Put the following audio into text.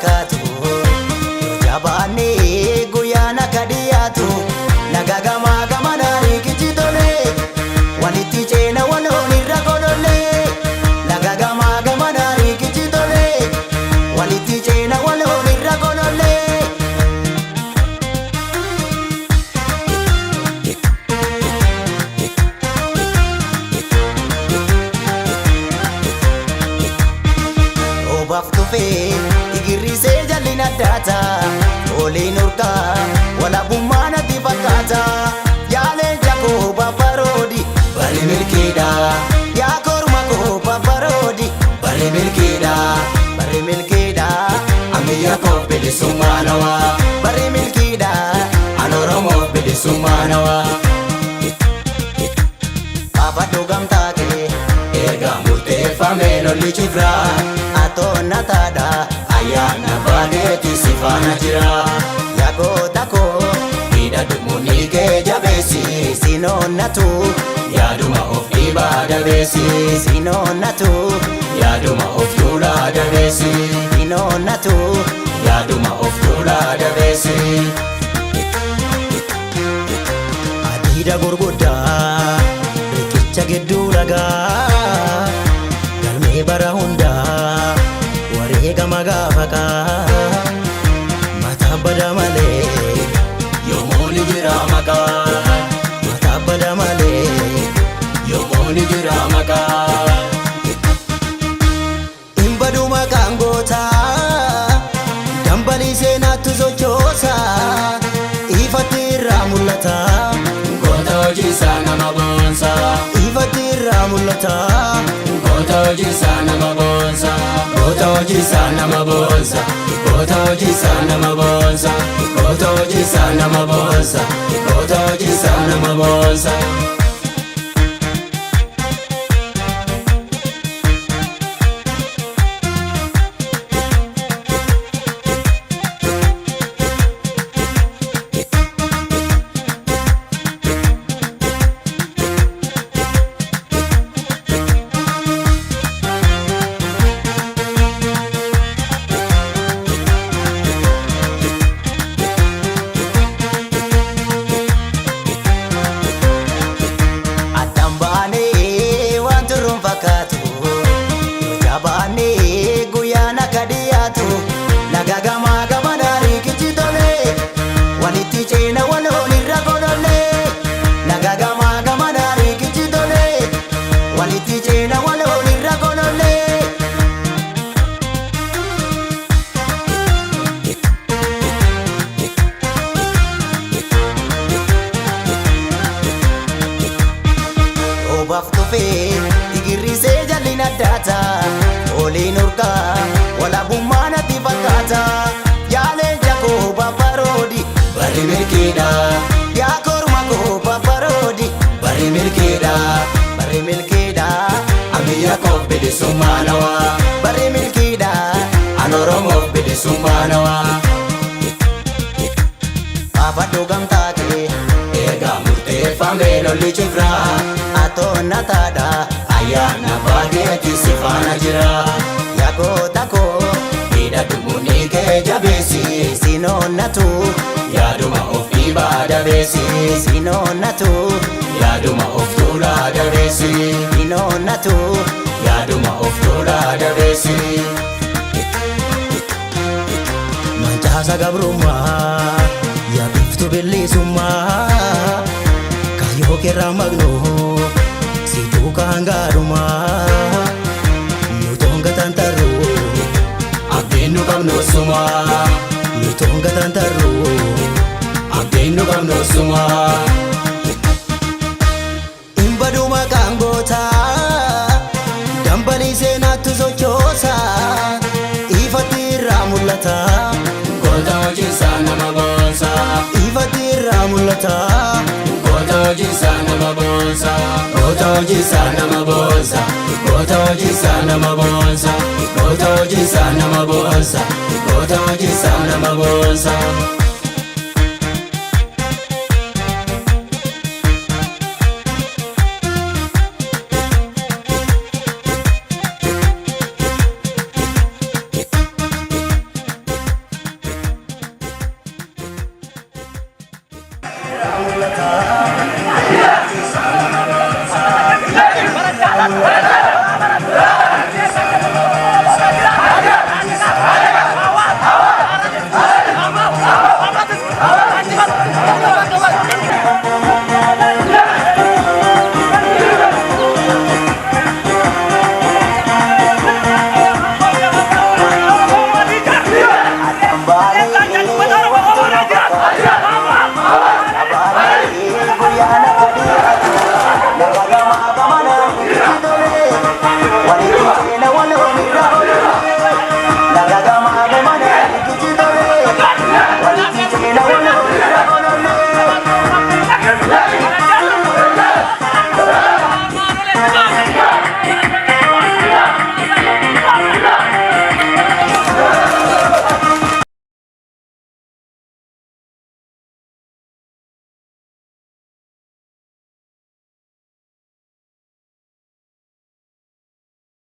fakkaatu jabaanne guyyaana kadhiyaatu nagagamaa gamanaa riikichi tole walitti ceena waloon irra godholle nagagamaa gamanaa riikichi tole walitti ceena waloon irra godholle. Igirrisee jalli naddaata oliin urgaa walabummaa natti fakkaata yaaleen jakoo babbaroodi bari milkiidha yaa korma koo babbaroodi bari milkiidha ammayyaa koo bilisummaa nawaa bari milkiidha an Oromoo bilisummaa nawaa Afadhu gamtaa kee erga murteeffamee lolli cufraa atonna taadha ayyaana baaleeti sifaana jira yagoota koo hidhadhu mudhii kee jabeessi sinoonnatu yaaduma of dhiibaa dabeessi sinoonnatu yaaduma of tuulaa dabeessi sinoonnatu yaaduma of tuulaa dabeessi. Adiida gurguddaa riqicha gidduu lagaa galmee bara hundaa wareegama gaafakaa mataa bada malee yoomuu ni jira maqaa mataa bada malee yoomuu ni jira maqaa hin badu maqaan gootaa dambalii seenaatti sochoosa ifatti irraa mul'ata goota hojii isaa nama boonsa ifatti irraa mul'ata goota hojii isaa nama boonsa goota hojii isaa nama boonsa goota hojii isaa nama boonsa goota hojii isaa nama boonsa goota hojii isaa nama boonsa. Nagagamaa gamanaa riikichi tole walitti ceena waloon irra godholle nagagamaa gamanaa riikichi tole walitti ceena waloon irra godholle. Obaaf dhufee igirrisee jalli naddaata oliin urgaa walabummaa natti fakkaata yaaleen jakoo babbaroodi bari milkiidha yaa korma koo babbaroodi bari milkiidha ammayyaa koo bilisummaa nawaa bari milkiidha an Oromoo bilisummaa nawaa. Afadhu gamtaa kee erga murteeffamee lolli cufraa atonna taadha ayyaana baaleeti sifaana jira yagoota koo hidhadhu mudhii kee jabeessi sinoonnatu yaaduma of dhiibaa dabeessi sinoonnatu yaaduma of tuulaa dabeessi sinoonnatu yaaduma of tuulaa dabeessi. Mancaasa gabrummaa yaabiftu bilisummaa kayyoo keerraa magnoo situu kaangaadhumaa nutonga tantarru abdiinu qabnu suma nutonga tantarru abdiinu qabnu suma. Hin badu maqaan gootaa dambalii seenaatti sochoosa ifatti irraa mul'ata goota hojii isaa nama boonsa ifatti irraa mul'ata goota hojii isaa nama boonsa goota hojii isaa nama boonsa goota hojii isaa nama boonsa goota hojii isaa nama boonsa goota hojii isaa nama boonsa. Yes.